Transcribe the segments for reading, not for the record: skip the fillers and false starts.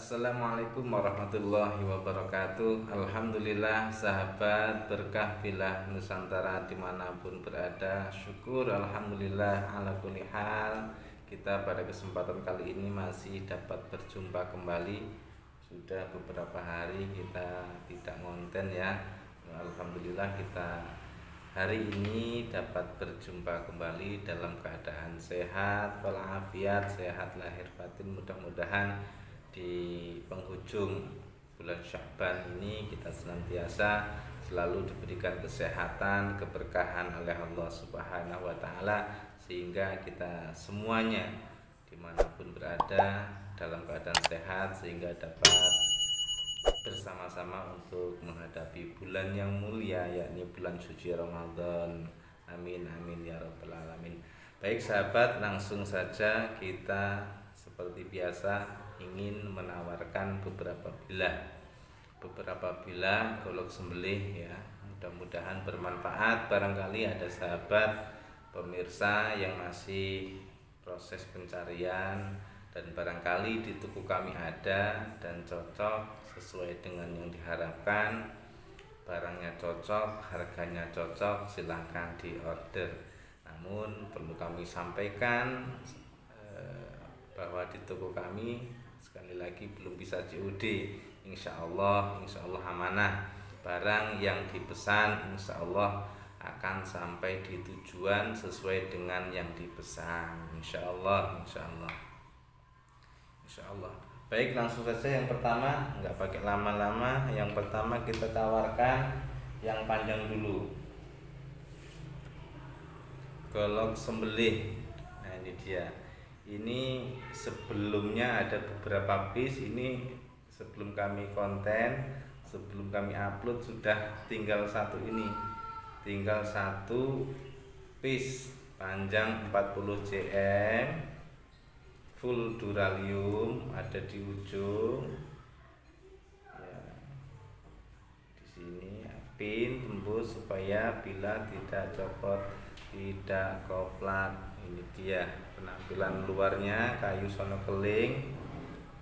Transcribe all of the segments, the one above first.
Assalamualaikum warahmatullahi wabarakatuh. Alhamdulillah sahabat berkah filah Nusantara dimanapun berada. Syukur alhamdulillah ala kulli hal. Kita pada kesempatan kali ini masih dapat berjumpa kembali. Sudah beberapa hari kita tidak ngonten ya. Alhamdulillah kita hari ini dapat berjumpa kembali dalam keadaan sehat walafiat, sehat lahir batin. Mudah-mudahan di penghujung bulan Sya'ban ini kita senantiasa selalu diberikan kesehatan, keberkahan oleh Allah Subhanahu wa taala, sehingga kita semuanya dimanapun berada dalam keadaan sehat, sehingga dapat bersama-sama untuk menghadapi bulan yang mulia, yakni bulan suci Ramadan. Amin amin ya rabbal alamin. Baik sahabat, langsung saja kita seperti biasa ingin menawarkan beberapa bilah golok sembelih ya. Mudah-mudahan bermanfaat. Barangkali ada sahabat pemirsa yang masih proses pencarian dan barangkali di toko kami ada dan cocok sesuai dengan yang diharapkan, barangnya cocok, harganya cocok, silahkan diorder. Namun perlu kami sampaikan bahwa di toko kami sekali lagi belum bisa COD. Insya Allah amanah. Barang yang dipesan insya Allah akan sampai di tujuan sesuai dengan yang dipesan. Insya Allah. Baik, langsung saja yang pertama, nggak pakai lama-lama. Yang pertama kita tawarkan yang panjang dulu. Golok sembelih. Nah ini dia. Ini sebelumnya ada beberapa piece. Ini sebelum kami konten, sebelum kami upload sudah tinggal satu ini. Tinggal satu piece panjang 40 cm, full duralium, ada di ujung. Ya, di sini pin tembus supaya bila tidak copot, tidak koplat. Ini dia penampilan luarnya, kayu sono keling,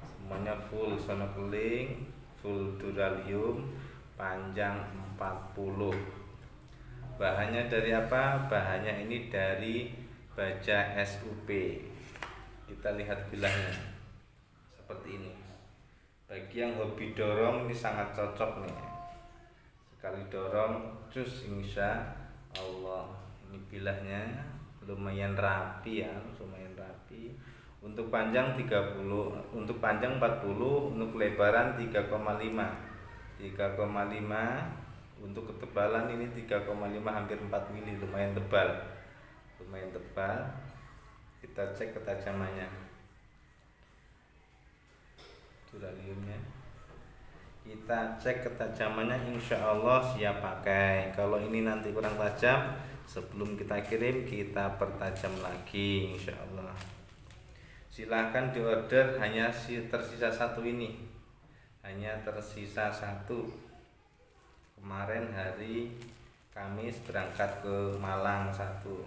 semuanya full sono keling, full duralium, panjang 40. Bahannya dari apa? Bahannya ini dari baja SUP. Kita lihat bilahnya seperti ini. Bagi yang hobi dorong ini sangat cocok nih. Sekali dorong cus insya Allah. Ini bilahnya lumayan rapi ya, lumayan rapi. Untuk panjang 30, untuk panjang 40, untuk lebaran 3,5. Untuk ketebalan ini 3,5 hampir 4 mili, lumayan tebal. Kita cek ketajamannya. Duraliumnya. Kita cek ketajamannya, insya Allah siap pakai. Kalau ini nanti kurang tajam, sebelum kita kirim kita pertajam lagi insya Allah. Silahkan diorder, hanya tersisa satu ini, hanya tersisa satu. Kemarin hari Kamis berangkat ke Malang satu.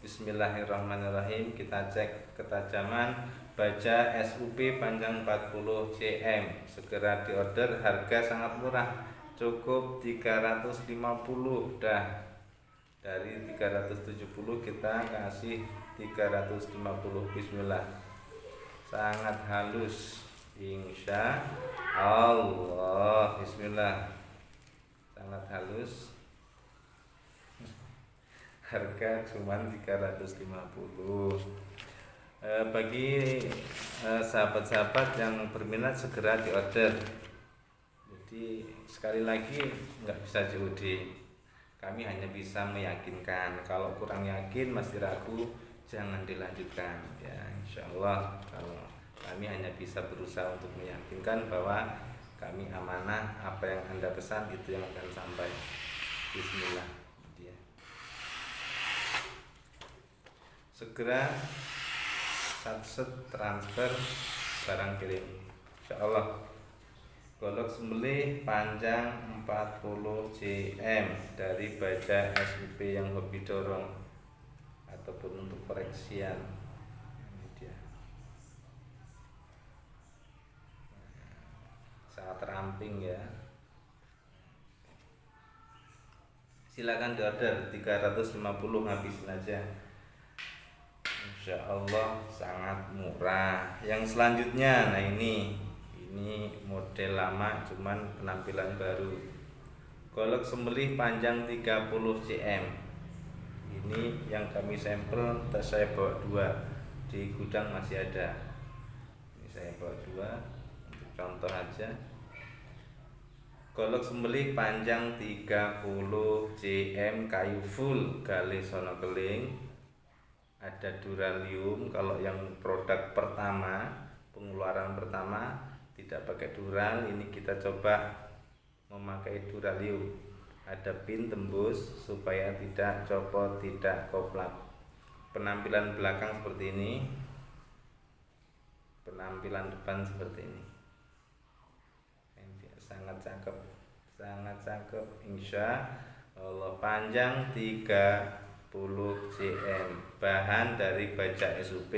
Bismillahirrahmanirrahim. Kita cek ketajaman baja SUP panjang 40 cm. Segera diorder, harga sangat murah, cukup 350 dah. Dari 370 kita kasih 350. Bismillah. Sangat halus insya Allah. Bismillah. Sangat halus. Harga cuma 350. Bagi sahabat-sahabat yang berminat segera diorder. Jadi sekali lagi nggak bisa COD. Kami hanya bisa meyakinkan. Kalau kurang yakin, masih ragu, jangan dilanjutkan ya. Insya Allah kalau kami hanya bisa berusaha untuk meyakinkan bahwa kami amanah, apa yang Anda pesan itu yang akan sampai. Bismillah. Dia. Segera satset transfer barang kirim insya Allah. Golok sembelih panjang 40 cm dari baja SUP yang hobi dorong ataupun untuk koreksian. Ini dia. sangat ramping ya. Silakan diorder 350, habisin aja. Insya Allah sangat murah. Yang selanjutnya, nah ini model lama cuman penampilan baru. Golok sembelih panjang 30 cm. Ini yang kami sampel, saya bawa 2, di gudang masih ada. Ini saya bawa 2 untuk contoh aja. Golok sembelih panjang 30 cm, kayu full, galih sono keling, ada duralium. Kalau yang produk pertama, pengeluaran pertama tidak pakai dural, ini kita coba memakai duralium. Ada pin tembus supaya tidak copot, tidak koplak. Penampilan belakang seperti ini, penampilan depan seperti ini. Sangat cakep, insya Allah. Panjang 30 cm, bahan dari baja SUP.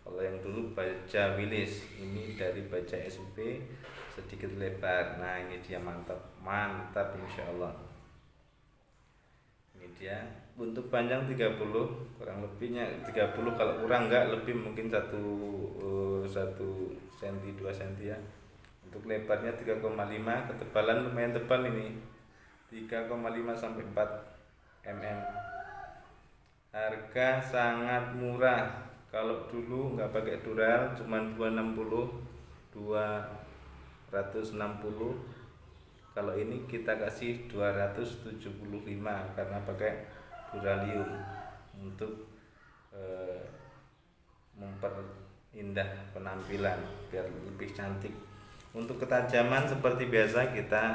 Kalau yang dulu baja Willis, ini dari baja SUP, sedikit lebar. Nah ini dia, mantap insya Allah. Ini dia, untuk panjang 30, kurang lebihnya 30, kalau kurang enggak lebih mungkin 1 cm 2 cm ya. Untuk lebarnya 3,5, ketebalan lumayan tebal ini, 3,5 sampai 4 mm. Harga sangat murah. Kalau dulu nggak pakai dural cuman 260. Kalau ini kita kasih 275 karena pakai duralium untuk memperindah penampilan biar lebih cantik. Untuk ketajaman seperti biasa kita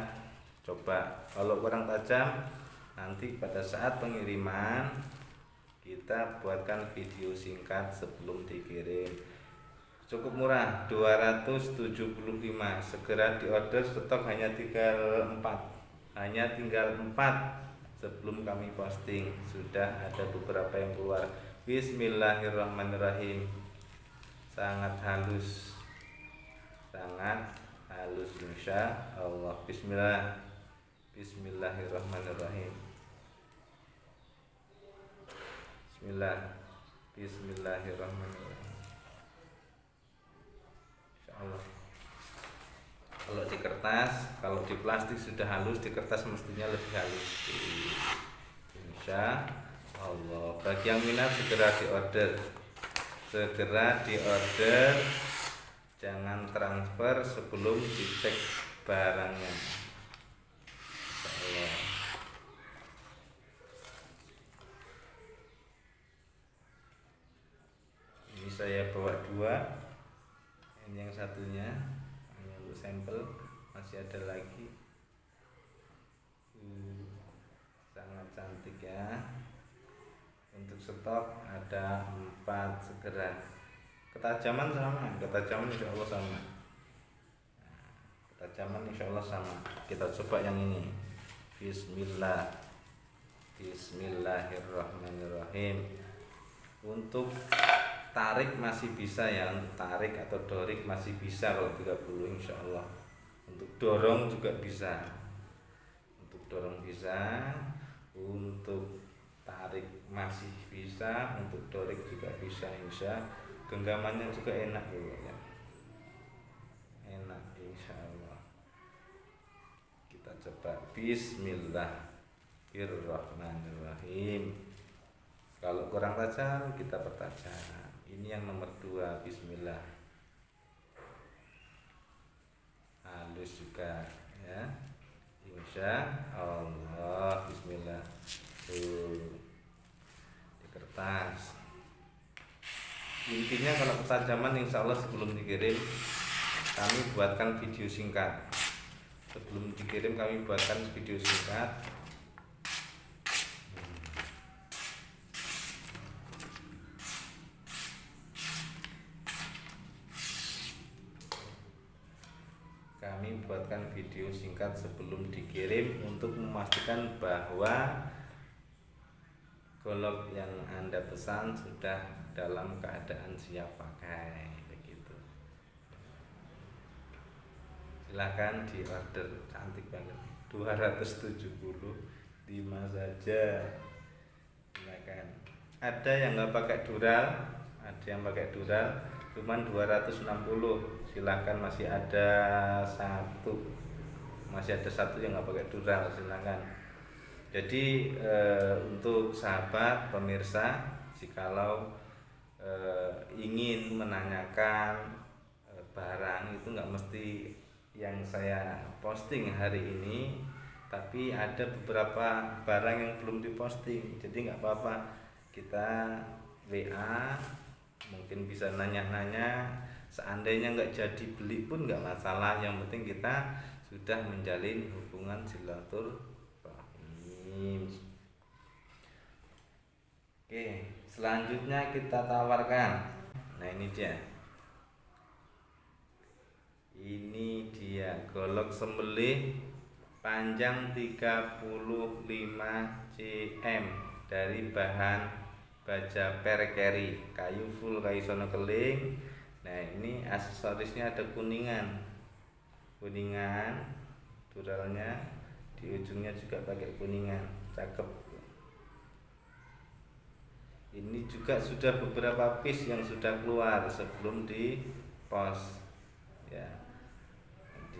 coba. Kalau kurang tajam, nanti pada saat pengiriman kita buatkan video singkat sebelum dikirim. Cukup murah, 275. Segera diorder, stok hanya tinggal 4 sebelum kami posting. Sudah ada beberapa yang keluar. Bismillahirrahmanirrahim. Sangat halus insya Allah. Bismillahirrahmanirrahim. Bismillahirrahmanirrahim. Insya Allah. Kalau di kertas, kalau di plastik sudah halus, di kertas mestinya lebih halus. Insya Allah. Bagi yang minat segera diorder. Jangan transfer sebelum dicek barangnya. Insya Allah. Ini saya bawa 2. Ini yang satunya hanya untuk sampel, masih ada lagi. Sangat cantik ya. Untuk stok ada 4, segera. Ketajaman insya Allah sama. Kita coba yang ini. Bismillahirrahmanirrahim. Untuk tarik masih bisa ya, untuk tarik atau dorik masih bisa kalau 30 insya Allah. Untuk dorong juga bisa. Untuk tarik masih bisa, untuk dorik juga bisa insya. Genggamannya juga enak ya. Enak insya Allah. Kita coba. Bismillahirrahmanirrahim. Kalau kurang tajam kita pertajam. Ini yang nomor 2. Bismillah. Halus juga ya. Insya Allah. Bismillah. Tuh, di kertas. Intinya kalau ketajaman insya Allah sebelum dikirim kami buatkan video singkat. Sebelum dikirim untuk memastikan bahwa golok yang Anda pesan sudah dalam keadaan siap pakai, begitu. silahkan di order. Cantik banget, 275 saja. Silakan. Ada yang nggak pakai dural, ada yang pakai dural cuman 260. Silahkan, masih ada satu, yang nggak pakai dural, silahkan. Jadi untuk sahabat pemirsa, jikalau ingin menanyakan barang itu nggak mesti yang saya posting hari ini, tapi ada beberapa barang yang belum diposting. Jadi nggak apa-apa, kita WA, mungkin bisa nanya-nanya. Seandainya nggak jadi beli pun nggak masalah, yang penting kita sudah menjalin hubungan silaturahim. Oke, selanjutnya kita tawarkan. Nah, ini dia golok sembelih panjang 35 cm dari bahan baja perkeri, kayu full, kayu sono keling. Nah, ini aksesorisnya ada kuningan duralnya di ujungnya juga pakai kuningan, cakep. Ini juga sudah beberapa piece yang sudah keluar sebelum di post ya.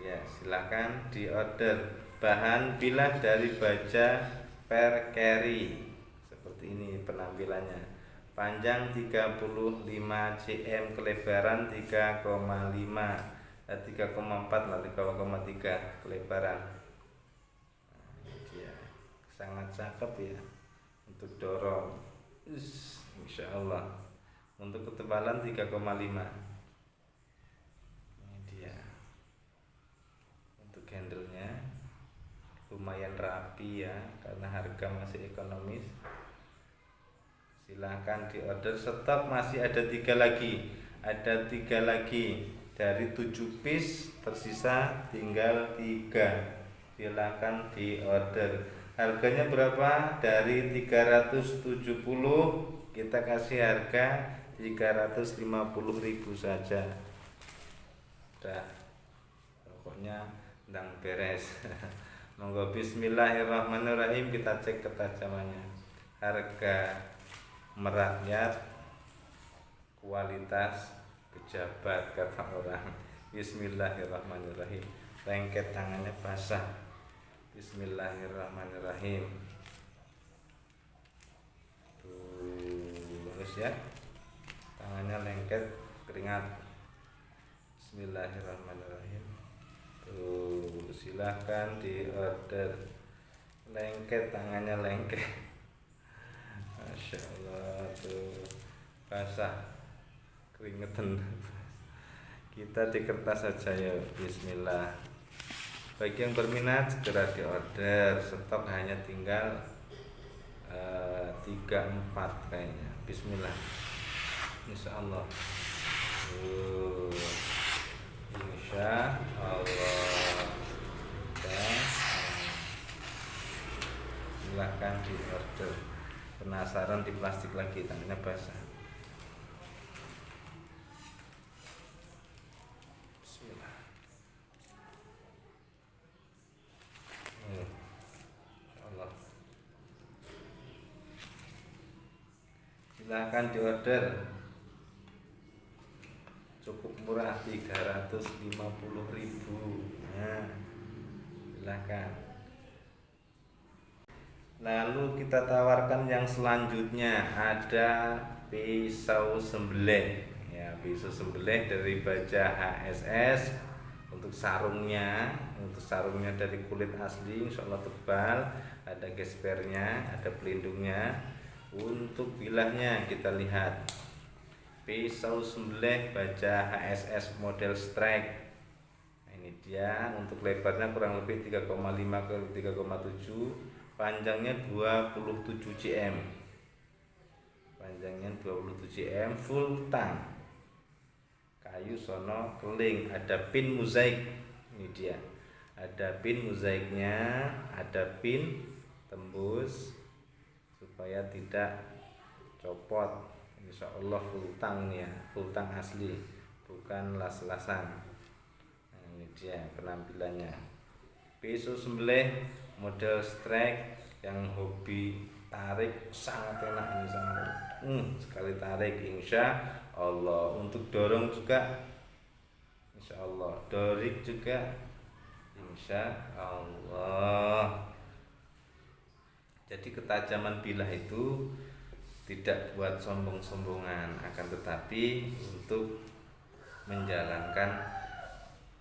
Silahkan di order. Bahan bilah dari baja perkeri, seperti ini penampilannya. Panjang 35 cm, kelebaran 3,5, 3,4 lah, 3,3 kelebaran. Sangat cakep ya untuk dorong. Insya Allah. Untuk ketebalan 3,5. Ini dia. Untuk handle-nya lumayan rapi ya, karena harga masih ekonomis. Silahkan di order. Stok masih ada 3 lagi. Ada 3 lagi dari 7 piece, tersisa tinggal 3. Silahkan di order. Harganya berapa? Dari 370 kita kasih harga 350.000 saja. Udah, pokoknya ndang beres. Monggo, bismillahirrahmanirrahim. Kita cek ketajamannya. Harga merakyat, kualitas pejabat, kata orang. Bismillahirrahmanirrahim. Lengket tangannya basah. Bismillahirrahmanirrahim. Bagus ya, tangannya lengket, keringat. Bismillahirrahmanirrahim. Silahkan di order. Lengket tangannya, lengket. Masya Allah, tuh basah, keringetan. Kita di kertas saja ya. Bismillah. Bagi yang berminat segera di order. Stok hanya tinggal 3-4 kayaknya. Bismillah. Insya Allah. Insya Allah. Silahkan di order. Penasaran di plastik lagi, tangannya basah. Silahkan di order. Cukup murah, 350.000. Nah, silahkan. Lalu kita tawarkan yang selanjutnya, ada pisau sembelih ya, pisau sembelih dari baja HSS. Untuk sarungnya dari kulit asli, insya Allah tebal, ada gespernya, ada pelindungnya. Untuk bilahnya kita lihat, pisau sembelih baja HSS model strike. Nah, ini dia. Untuk lebarnya kurang lebih 3,5 ke 3,7, panjangnya 27 cm. Panjangnya 27 cm, full tang, kayu sono keling, ada pin mozaik. Ini dia, ada pin mozaiknya, ada pin tembus supaya tidak copot. Insya Allah full tang ya, full tang asli, bukan las-lasan. Nah, ini dia penampilannya. Pisau sembelih model strike yang hobi tarik sangat enak ini, sangat sekali tarik insya Allah. Untuk dorong juga insya Allah, dorik juga insya Allah. Jadi ketajaman bilah itu tidak buat sombong-sombongan, akan tetapi untuk menjalankan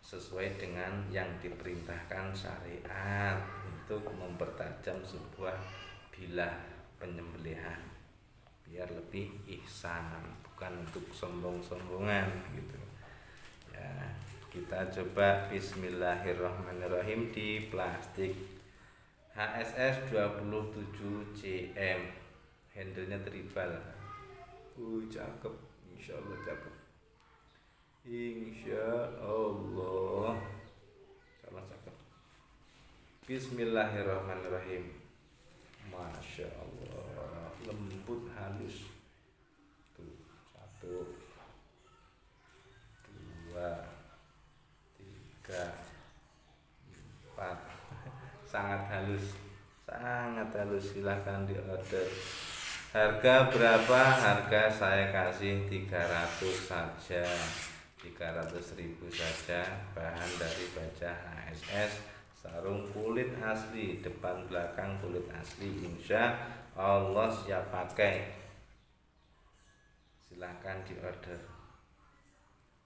sesuai dengan yang diperintahkan syariat untuk mempertajam sebuah bilah penyembelihan biar lebih ihsan, bukan untuk sombong-sombongan gitu ya. Kita coba bismillahirrahmanirrahim di plastik HSS 27 cm, handlenya tribal. Cakep, insya Allah cakep, insya Allah salah cakep. Bismillahirrahmanirrahim. Masya Allah, lembut halus. Tuh, 1, 2, 3, 4. Sangat halus, sangat halus. Silahkan diorder. Harga berapa? Harga saya kasih 300 saja, 300.000 saja. Bahan dari baja HSS, sarung kulit asli, depan belakang kulit asli, insya Allah siap pakai. Silahkan diorder.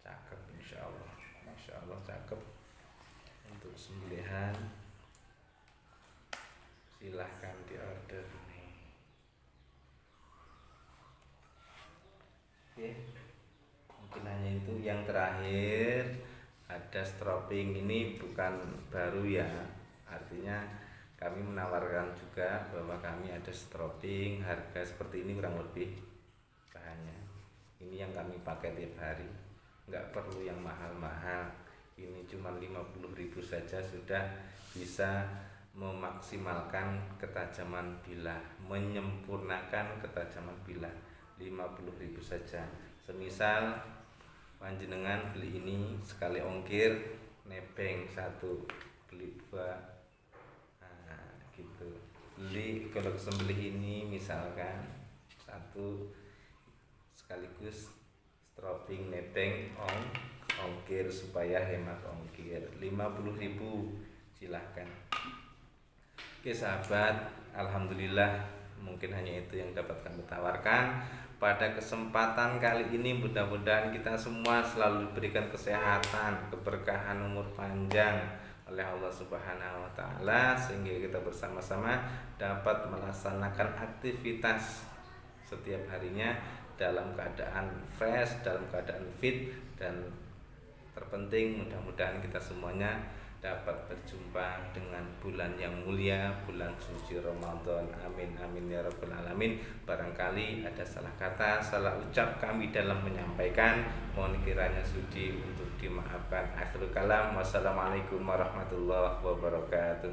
Cakep insya Allah, masya Allah cakep. Untuk sembelihan silahkan diorder nih. Oke, mungkin hanya itu. Yang terakhir ada stropping. Ini bukan baru ya, artinya kami menawarkan juga bahwa kami ada stropping. Harga seperti ini kurang lebih bahannya. Ini yang kami pakai tiap hari, nggak perlu yang mahal-mahal. Ini cuma 50.000 saja sudah bisa memaksimalkan ketajaman bilah, menyempurnakan ketajaman bilah. 50.000 saja. Semisal panjenengan beli ini sekali ongkir nebeng 1, beli 2, nah gitu. Beli kalau sembelih ini misalkan 1 sekaligus stropping nebeng ongkir supaya hemat ongkir 50.000, silahkan. Oke sahabat, alhamdulillah mungkin hanya itu yang dapat kami tawarkan pada kesempatan kali ini. Mudah-mudahan kita semua selalu diberikan kesehatan, keberkahan, umur panjang oleh Allah Subhanahu wa taala, sehingga kita bersama-sama dapat melaksanakan aktivitas setiap harinya dalam keadaan fresh, dalam keadaan fit, dan terpenting mudah-mudahan kita semuanya dapat berjumpa dengan bulan yang mulia, bulan suci Ramadan. Amin amin ya rabbal alamin. Barangkali ada salah kata, salah ucap kami dalam menyampaikan, mohon kiranya sudi untuk dimaafkan. Akhirul kalam, wassalamualaikum warahmatullahi wabarakatuh.